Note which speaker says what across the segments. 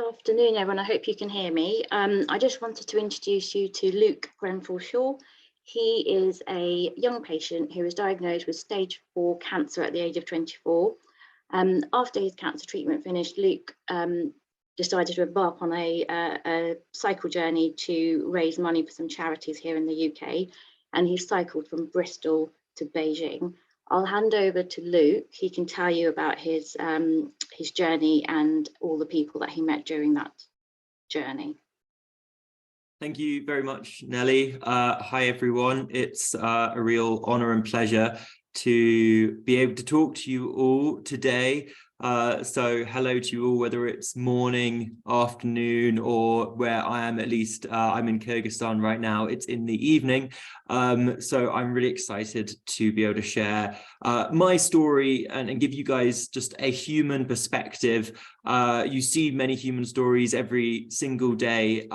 Speaker 1: Good afternoon, everyone. I hope you can hear me. I just wanted to introduce you to Luke Grenfell-Shaw. He is a young patient who was diagnosed with stage 4 cancer at the age of 24. After his cancer treatment finished, Luke decided to embark on a cycle journey to raise money for some charities here in the UK, and he cycled from Bristol to Beijing. I'll hand over to Luke. He can tell you about his journey and all the people that he met during that journey.
Speaker 2: Thank you very much, Nelly. Hi, everyone. It's a real honor and pleasure to be able to talk to you all today. So hello to you all, whether it's morning, afternoon, or where I am, at least I'm in Kyrgyzstan right now, it's in the evening. So I'm really excited to be able to share my story and give you guys just a human perspective. You see many human stories every single day.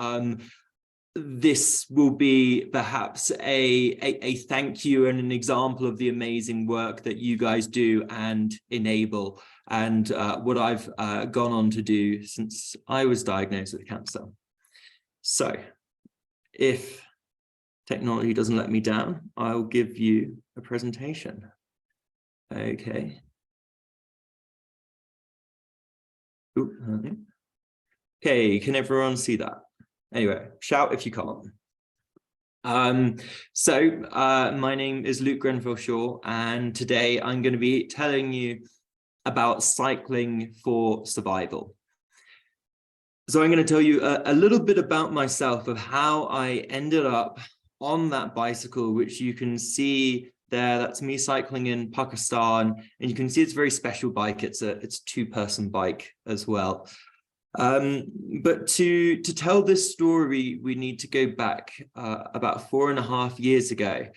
Speaker 2: This will be perhaps a thank you and an example of the amazing work that you guys do and enable, and what I've gone on to do since I was diagnosed with cancer. So if technology doesn't let me down, I'll give you a presentation. Okay. Okay, can everyone see that? Anyway, shout if you can't. My name is Luke Grenfell-Shaw, and today I'm going to be telling you about cycling for survival. So I'm going to tell you a little bit about myself, of how I ended up on that bicycle, which you can see there. That's me cycling in Pakistan, and you can see it's a very special bike. It's a two-person bike as well. But to tell this story, we need to go back about 4.5 years ago.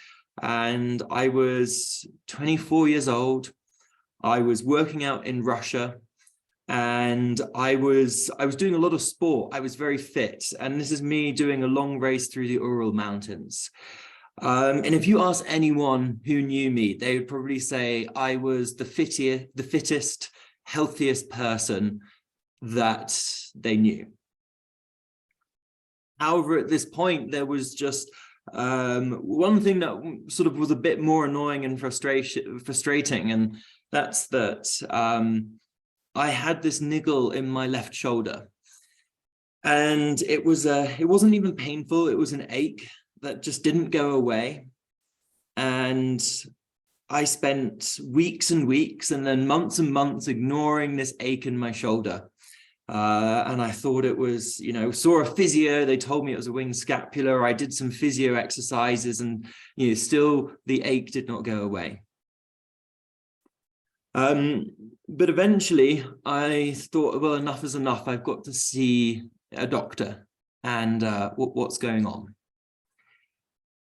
Speaker 2: And I was 24 years old. I was working out in Russia, and I was doing a lot of sport. I was very fit. And this is me doing a long race through the Ural Mountains. And if you ask anyone who knew me, they would probably say I was the fittest, healthiest person that they knew. However, at this point, there was just one thing that sort of was a bit more annoying and frustrating, and that's that I had this niggle in my left shoulder, and it wasn't even painful. It was an ache that just didn't go away, and I spent weeks and weeks and then months and months ignoring this ache in my shoulder. And I thought it was, saw a physio. They told me it was a winged scapula. I did some physio exercises, and, still the ache did not go away. But eventually I thought, well, enough is enough. I've got to see a doctor and what's going on.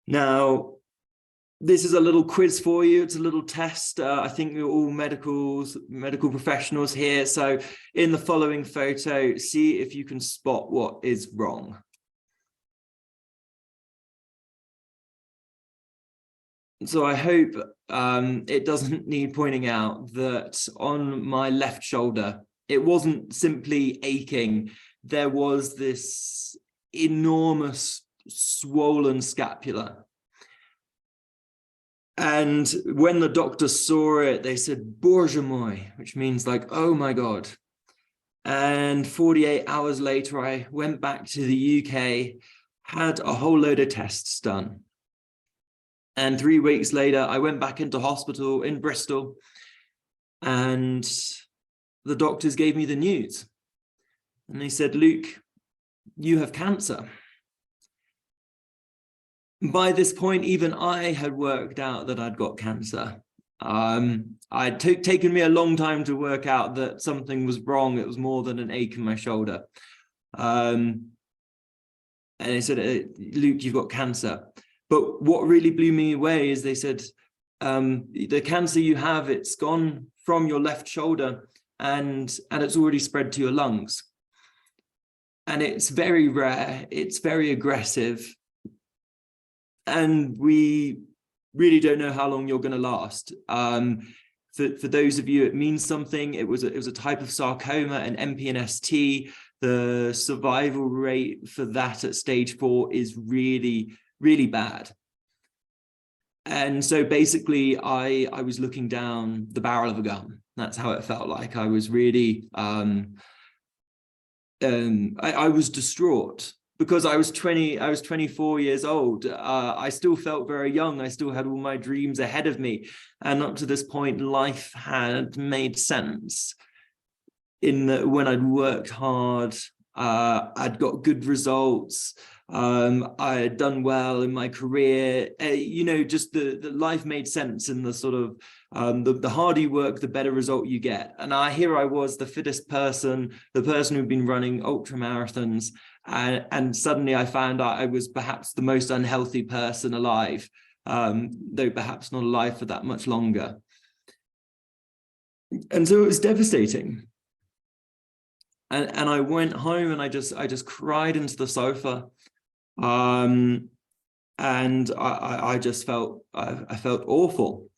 Speaker 2: Now, this is a little quiz for you. It's a little test. I think we're all medical professionals here. So in the following photo, see if you can spot what is wrong. So I hope it doesn't need pointing out that on my left shoulder, it wasn't simply aching. There was this enormous swollen scapula. And when the doctor saw it, they said, Boże mój, which means like, oh my God. And 48 hours later, I went back to the UK, had a whole load of tests done. And 3 weeks later, I went back into hospital in Bristol, and the doctors gave me the news. And they said, Luke, you have cancer. By this point, even I had worked out that I'd got cancer. It taken me a long time to work out that something was wrong. It was more than an ache in my shoulder. And they said, Luke, you've got cancer. But what really blew me away is they said, the cancer you have, it's gone from your left shoulder and it's already spread to your lungs. And it's very rare. It's very aggressive. And we really don't know how long you're going to last. For those of you, it means something. It was a type of sarcoma, an MPNST, the survival rate for that at stage 4 is really, really bad. And so basically I was looking down the barrel of a gun. That's how it felt like. I was really, I was distraught because I was 24 years old. I still felt very young. I still had all my dreams ahead of me. And up to this point, life had made sense in that when I'd worked hard, I'd got good results. I had done well in my career, you know, just the life made sense, and the sort of the harder you work, the better result you get. And here I was, the fittest person, the person who'd been running ultra marathons, and suddenly I found out I was perhaps the most unhealthy person alive, though perhaps not alive for that much longer. And so it was devastating. And I went home and I just cried into the sofa. And I just felt, I felt awful.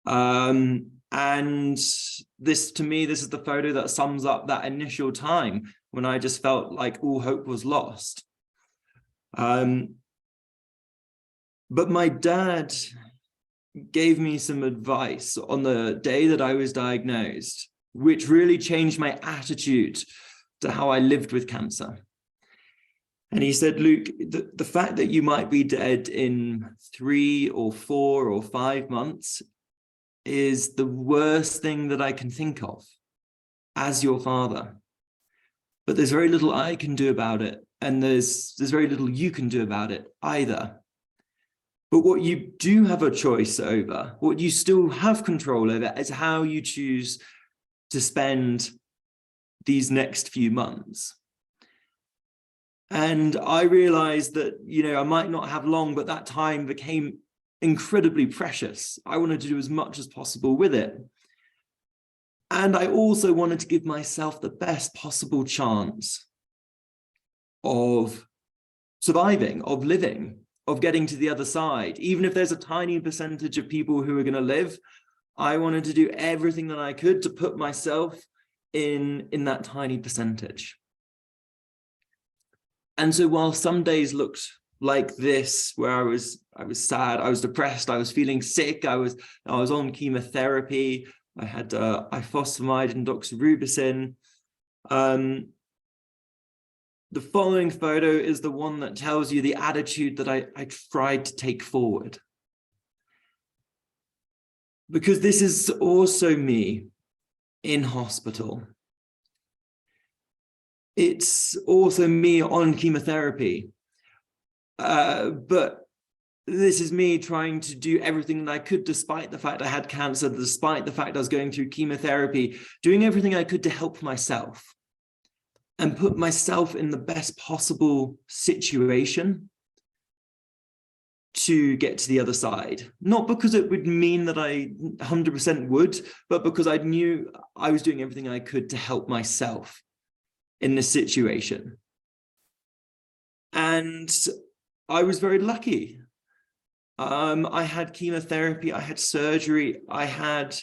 Speaker 2: And this, to me, this is the photo that sums up that initial time when I just felt like all hope was lost. But my dad gave me some advice on the day that I was diagnosed, which really changed my attitude to how I lived with cancer. And he said, Luke, the fact that you might be dead in 3 or 4 or 5 months is the worst thing that I can think of as your father. But there's very little I can do about it. And there's very little you can do about it either. But what you do have a choice over, what you still have control over, is how you choose to spend these next few months. And I realized that, you know, I might not have long, but that time became incredibly precious. I wanted to do as much as possible with it. And I also wanted to give myself the best possible chance of surviving, of living, of getting to the other side. Even if there's a tiny percentage of people who are going to live, I wanted to do everything that I could to put myself in that tiny percentage. And so while some days looked like this, where I was sad, I was depressed, I was feeling sick, I was on chemotherapy, I had ifosfamide and doxorubicin. The following photo is the one that tells you the attitude that I tried to take forward. Because this is also me in hospital. It's also me on chemotherapy. But this is me trying to do everything that I could, despite the fact I had cancer, despite the fact I was going through chemotherapy, doing everything I could to help myself and put myself in the best possible situation to get to the other side. Not because it would mean that I 100% would, but because I knew I was doing everything I could to help myself in this situation. And I was very lucky. I had chemotherapy, I had surgery, I had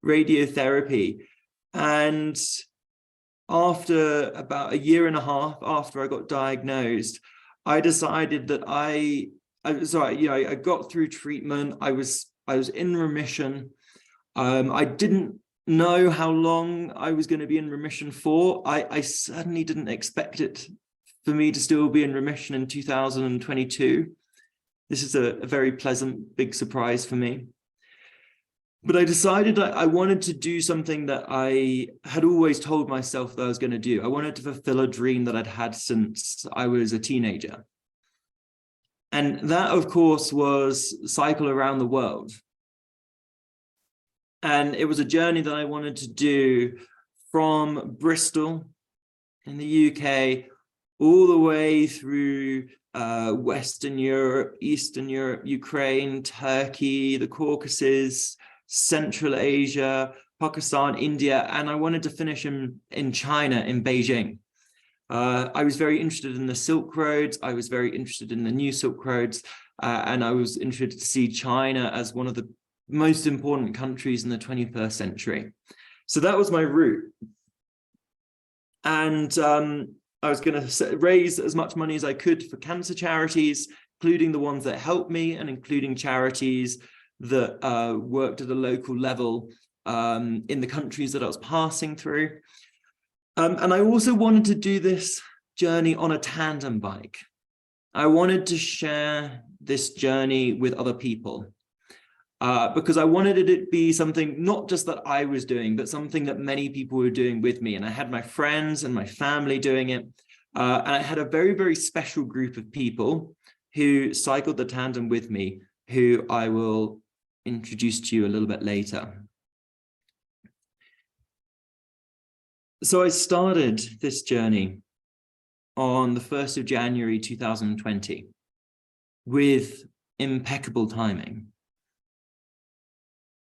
Speaker 2: radiotherapy. And after about 1.5 years after I got diagnosed, I decided that I got through treatment. I was in remission. I didn't know how long I was going to be in remission for. I certainly didn't expect it for me to still be in remission in 2022. This is a very pleasant, big surprise for me. But I decided I wanted to do something that I had always told myself that I was going to do. I wanted to fulfill a dream that I'd had since I was a teenager. And that, of course, was cycle around the world. And it was a journey that I wanted to do from Bristol in the UK all the way through Western Europe, Eastern Europe, Ukraine, Turkey, the Caucasus, Central Asia, Pakistan, India, and I wanted to finish in China, in Beijing. I was very interested in the Silk Roads. I was very interested in the new Silk Roads, and I was interested to see China as one of the most important countries in the 21st century. So that was my route. And I was going to raise as much money as I could for cancer charities, including the ones that helped me and including charities that worked at a local level in the countries that I was passing through. And I also wanted to do this journey on a tandem bike. I wanted to share this journey with other people because I wanted it to be something not just that I was doing, but something that many people were doing with me. And I had my friends and my family doing it. And I had a very, very special group of people who cycled the tandem with me, who I will introduce to you a little bit later. So I started this journey on the 1st of January 2020 with impeccable timing.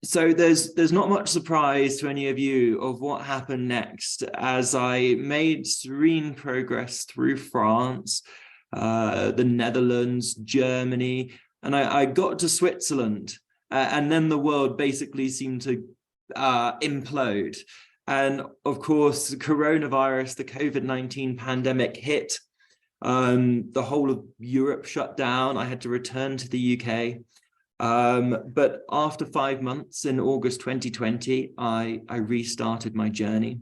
Speaker 2: So there's not much surprise to any of you of what happened next, as I made serene progress through France, the Netherlands, Germany, and I got to Switzerland, and then the world basically seemed to implode. And of course, coronavirus, the COVID-19 pandemic hit. The whole of Europe shut down. I had to return to the UK. But after 5 months, in August 2020, I restarted my journey.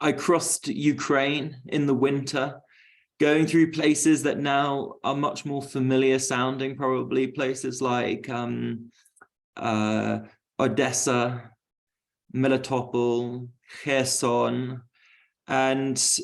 Speaker 2: I crossed Ukraine in the winter, going through places that now are much more familiar sounding, probably places like Odessa, Melitopol, Kherson, and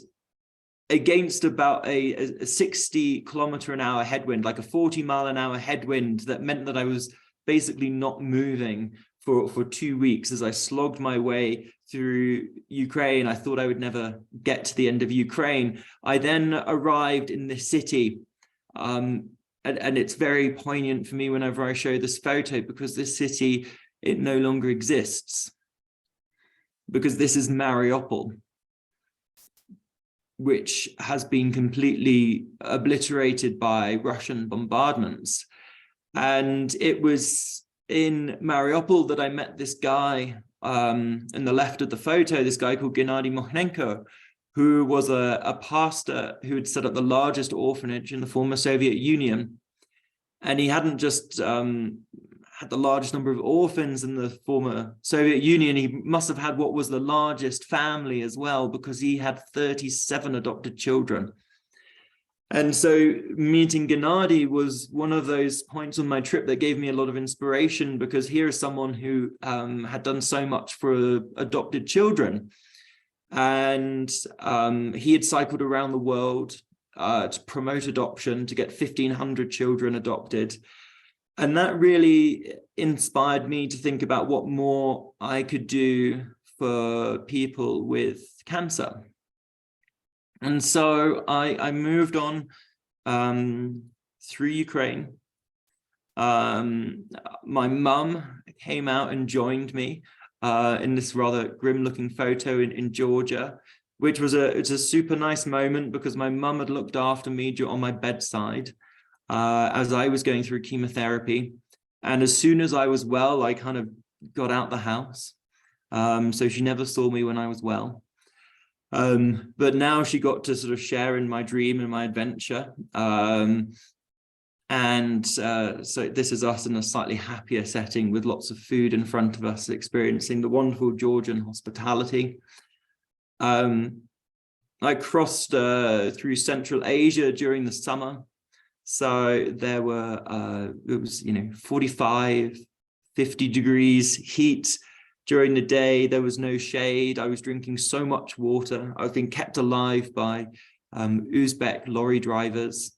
Speaker 2: against about a 60-kilometer-an-hour headwind, like a 40-mile-an-hour headwind, that meant that I was basically not moving for 2 weeks as I slogged my way through Ukraine. I thought I would never get to the end of Ukraine. I then arrived in this city, and it's very poignant for me whenever I show this photo, because this city, it no longer exists, because this is Mariupol, which has been completely obliterated by Russian bombardments. And it was in Mariupol that I met this guy in the left of the photo, this guy called Gennady Mokhnenko, who was a pastor who had set up the largest orphanage in the former Soviet Union. And he hadn't just had the largest number of orphans in the former Soviet Union, he must have had what was the largest family as well, because he had 37 adopted children. And so meeting Gennady was one of those points on my trip that gave me a lot of inspiration, because here is someone who had done so much for adopted children. And he had cycled around the world to promote adoption, to get 1,500 children adopted. And that really inspired me to think about what more I could do for people with cancer. And so I moved on through Ukraine. My mum came out and joined me in this rather grim looking photo in Georgia, which was it's a super nice moment, because my mum had looked after me on my bedside as I was going through chemotherapy. And as soon as I was well, I kind of got out the house. So she never saw me when I was well. But now she got to sort of share in my dream and my adventure. So this is us in a slightly happier setting with lots of food in front of us, experiencing the wonderful Georgian hospitality. I crossed through Central Asia during the summer. So there were, it was, 45, 50 degrees heat during the day. There was no shade. I was drinking so much water. I've been kept alive by Uzbek lorry drivers.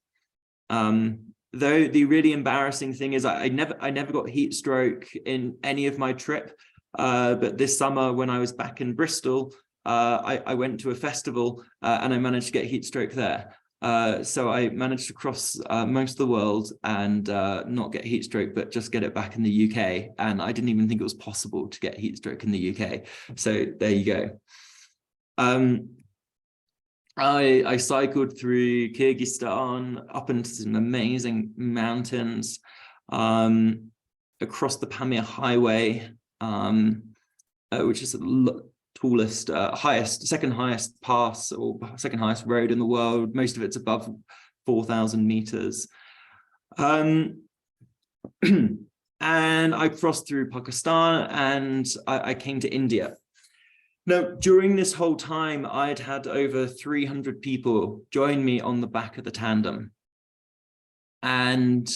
Speaker 2: Though the really embarrassing thing is I never got heat stroke in any of my trip. But this summer when I was back in Bristol, I went to a festival and I managed to get heat stroke there. So I managed to cross most of the world and not get heat stroke, but just get it back in the UK. And I didn't even think it was possible to get heat stroke in the UK. So there you go. I cycled through Kyrgyzstan, up into some amazing mountains, across the Pamir Highway, which is tallest, second highest pass or second highest road in the world. Most of it's above 4,000 meters. And I crossed through Pakistan and I came to India. Now, during this whole time, I'd had over 300 people join me on the back of the tandem. And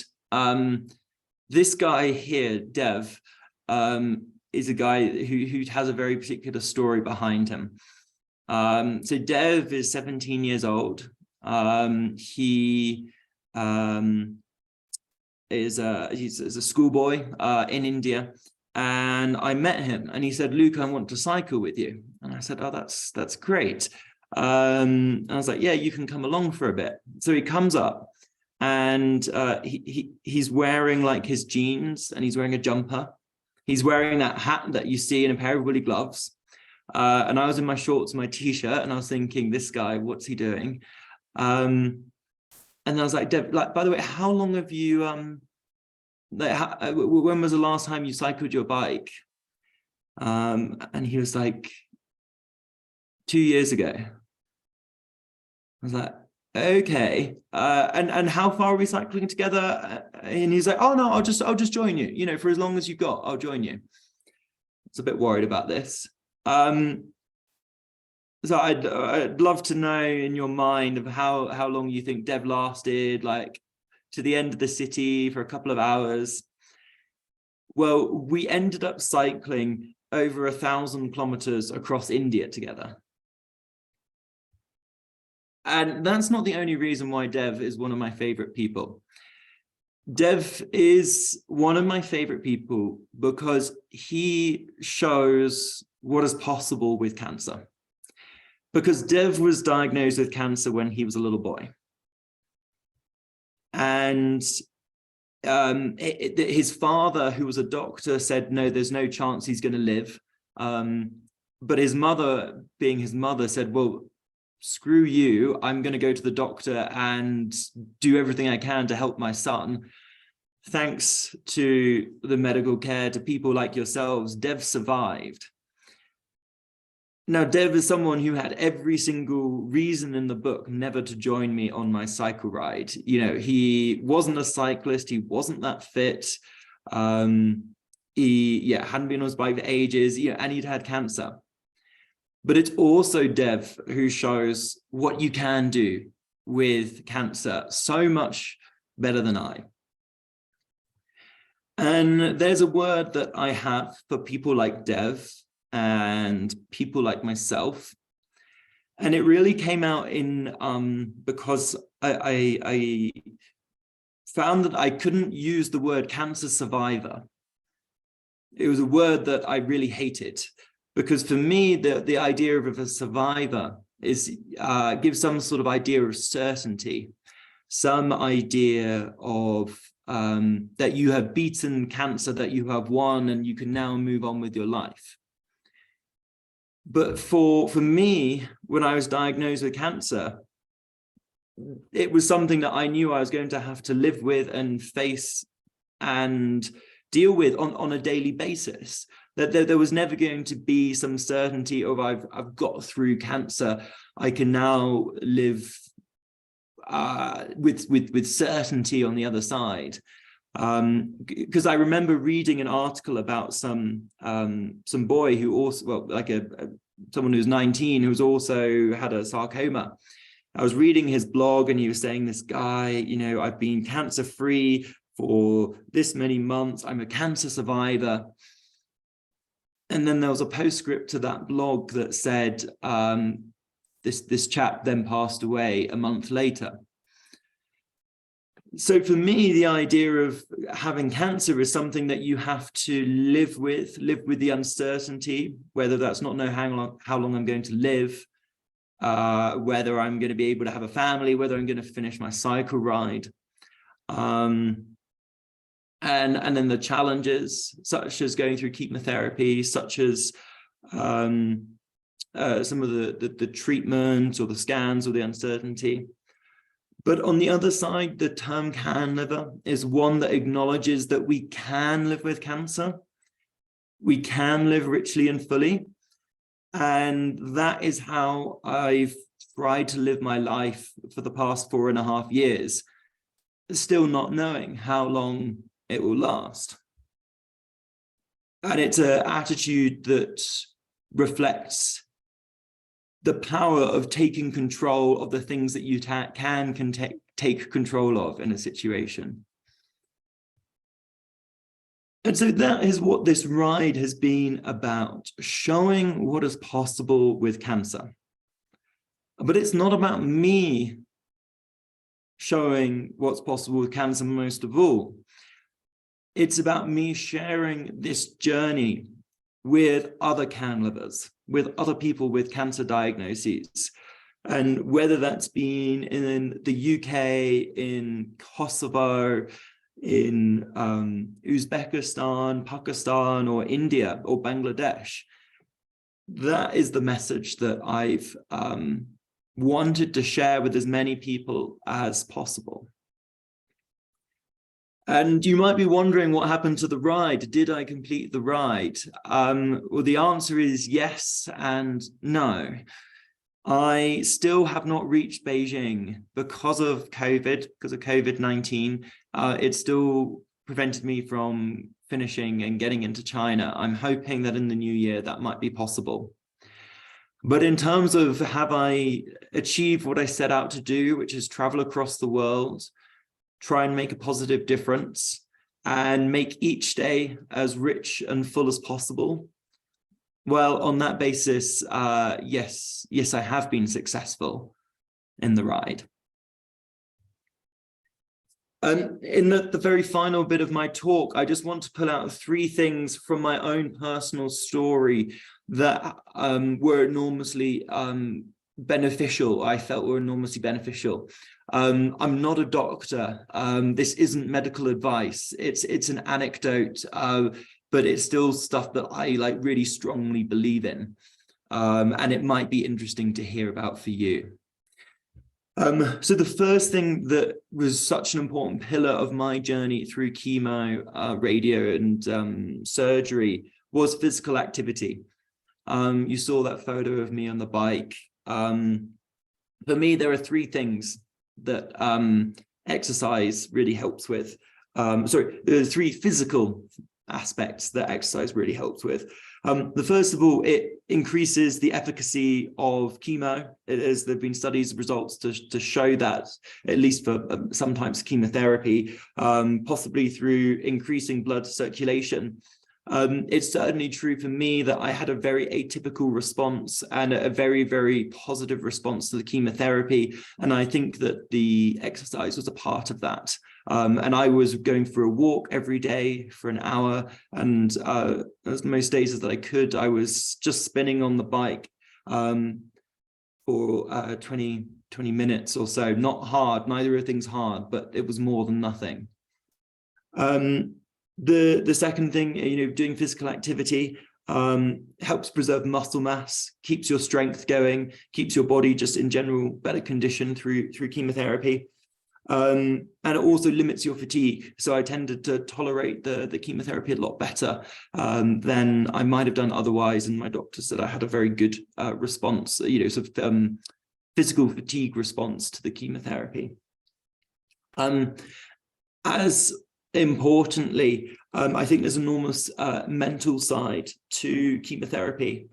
Speaker 2: this guy here, Dev, is a guy who has a very particular story behind him. So Dev is 17 years old. He's a schoolboy in India. And I met him and he said, Luke, I want to cycle with you. And I said, oh, that's great. And I was like, yeah, you can come along for a bit. So he comes up and he's wearing like his jeans and he's wearing a jumper. He's wearing that hat that you see in a pair of woolly gloves. And I was in my shorts and my t-shirt and I was thinking, this guy, what's he doing? And I was like, Deb, like, by the way, how long have you, when was the last time you cycled your bike? And he was like, 2 years ago. I was like, okay. And how far are we cycling together? And he's like, oh no, I'll just join you. You know, for as long as you've got, I'll join you. I was a bit worried about this. So I'd love to know in your mind of how long you think Dev lasted, like to the end of the city for a couple of hours. Well, we ended up cycling over 1,000 kilometers across India together. And that's not the only reason why Dev is one of my favorite people. Dev is one of my favorite people because he shows what is possible with cancer. Because Dev was diagnosed with cancer when he was a little boy. And his father, who was a doctor, said, no, there's no chance he's going to live. But his mother, being his mother, said, well, screw you, I'm going to go to the doctor and do everything I can to help my son. Thanks to the medical care, to people like yourselves, Dev survived. Now, Dev is someone who had every single reason in the book never to join me on my cycle ride. You know, he wasn't a cyclist. He wasn't that fit. He hadn't been on his bike for ages, and he'd had cancer. But it's also Dev who shows what you can do with cancer so much better than I. And there's a word that I have for people like Dev and people like myself. And it really came out in because I found that I couldn't use the word cancer survivor. It was a word that I really hated, because for me, the idea of a survivor is gives some sort of idea of certainty, some idea of that you have beaten cancer, that you have won, and you can now move on with your life. But for me, when I was diagnosed with cancer, it was something that I knew I was going to have to live with and face and deal with on a daily basis. That there was never going to be some certainty of I've got through cancer. I can now live with certainty on the other side. Because I remember reading an article about some boy who also, well, like someone who's 19 who's also had a sarcoma. I was reading his blog and he was saying, this guy, I've been cancer free for this many months. I'm a cancer survivor. And then there was a postscript to that blog that said, this chap then passed away a month later. So for me, the idea of having cancer is something that you have to live with the uncertainty, whether that's not know how long I'm going to live, whether I'm going to be able to have a family, whether I'm going to finish my cycle ride. And then the challenges, such as going through chemotherapy, such as some of the treatment or the scans or the uncertainty. But on the other side, the term can liver is one that acknowledges that we can live with cancer. We can live richly and fully. And that is how I've tried to live my life for the past 4.5 years, still not knowing how long it will last. And it's an attitude that reflects the power of taking control of the things that you can take control of in a situation. And so that is what this ride has been about, showing what is possible with cancer. But it's not about me showing what's possible with cancer most of all. It's about me sharing this journey with other can livers, with other people with cancer diagnoses. And whether that's been in the UK, in Kosovo, in Uzbekistan, Pakistan, or India, or Bangladesh, that is the message that I've wanted to share with as many people as possible. And you might be wondering what happened to the ride. Did I complete the ride? Well, the answer is yes and no. I still have not reached Beijing because of COVID, because of COVID-19. It still prevented me from finishing and getting into China. I'm hoping that in the new year that might be possible. But in terms of have I achieved what I set out to do, which is travel across the world, try and make a positive difference, and make each day as rich and full as possible? Well, on that basis, yes, I have been successful in the ride. In the very final bit of my talk, I just want to pull out 3 things from my own personal story that were enormously beneficial. I felt were enormously beneficial. I'm not a doctor. This isn't medical advice. It's an anecdote, but it's still stuff that I really strongly believe in. And it might be interesting to hear about for you. So the first thing that was such an important pillar of my journey through chemo, radio, and surgery was physical activity. You saw that photo of me on the bike. For me, there are 3 things that exercise really helps with. There are 3 physical aspects that exercise really helps with. The first of all, it increases the efficacy of chemo. There've been studies results to show that, at least for sometimes chemotherapy, possibly through increasing blood circulation. It's certainly true for me that I had a very atypical response and a very, very positive response to the chemotherapy. And I think that the exercise was a part of that. And I was going for a walk every day for an hour. And as most days that I could, I was just spinning on the bike for 20 minutes or so. Not hard, neither are things hard, but it was more than nothing. The second thing, doing physical activity helps preserve muscle mass, keeps your strength going, keeps your body just in general better condition through chemotherapy. And it also limits your fatigue. So I tended to tolerate the chemotherapy a lot better than I might have done otherwise. And my doctor said I had a very good response, physical fatigue response to the chemotherapy. As importantly, I think there's an enormous mental side to chemotherapy.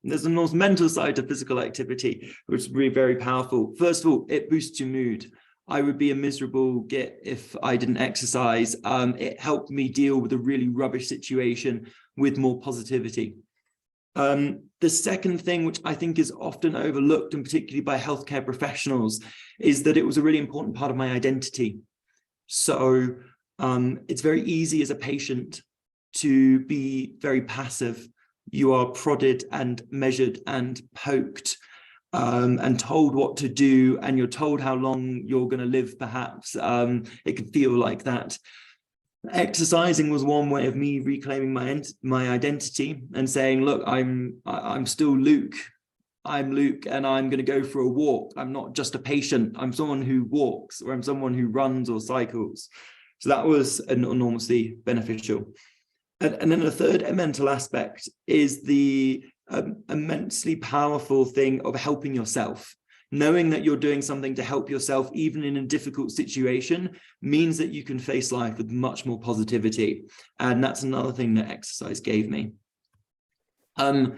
Speaker 2: There's an enormous mental side to physical activity, which is really very powerful. First of all, it boosts your mood. I would be a miserable git if I didn't exercise. It helped me deal with a really rubbish situation with more positivity. The second thing, which I think is often overlooked, and particularly by healthcare professionals, is that it was a really important part of my identity. So it's very easy as a patient to be very passive. You are prodded and measured and poked and told what to do, and you're told how long you're going to live, perhaps. It can feel like that. Exercising was one way of me reclaiming my identity and saying, look, I'm still Luke. I'm Luke, and I'm going to go for a walk. I'm not just a patient. I'm someone who walks, or I'm someone who runs or cycles. So that was enormously beneficial. And then the third mental aspect is the immensely powerful thing of helping yourself. Knowing that you're doing something to help yourself, even in a difficult situation, means that you can face life with much more positivity. And that's another thing that exercise gave me.
Speaker 1: Luke,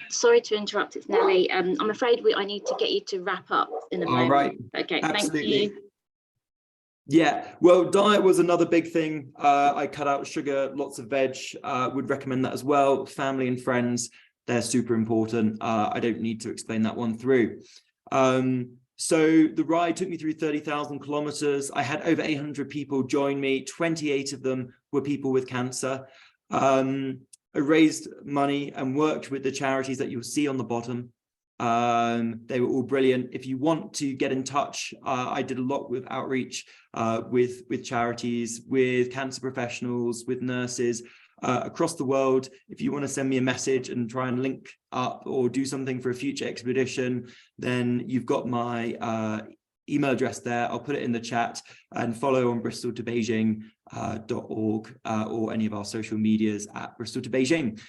Speaker 1: sorry to interrupt. It's Nelly. I'm afraid I need to get you to wrap up in a moment.
Speaker 2: All right.
Speaker 1: Okay.
Speaker 2: Absolutely.
Speaker 1: Thank you.
Speaker 2: Yeah, well, diet was another big thing. I cut out sugar, lots of veg, would recommend that as well. Family and friends, they're super important. I don't need to explain that one through. So the ride took me through 30,000 kilometers. I had over 800 people join me. 28 of them were people with cancer. I raised money and worked with the charities that you'll see on the bottom. They were all brilliant. If you want to get in touch, I did a lot with outreach with charities, with cancer professionals, with nurses across the world. If you want to send me a message and try and link up or do something for a future expedition, then you've got my email address there. I'll put it in the chat, and follow on bristoltobeijing.org or any of our social medias at Bristol to Beijing.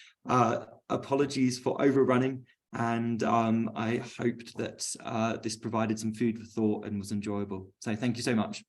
Speaker 2: Apologies for overrunning. And I hoped that this provided some food for thought and was enjoyable. So thank you so much.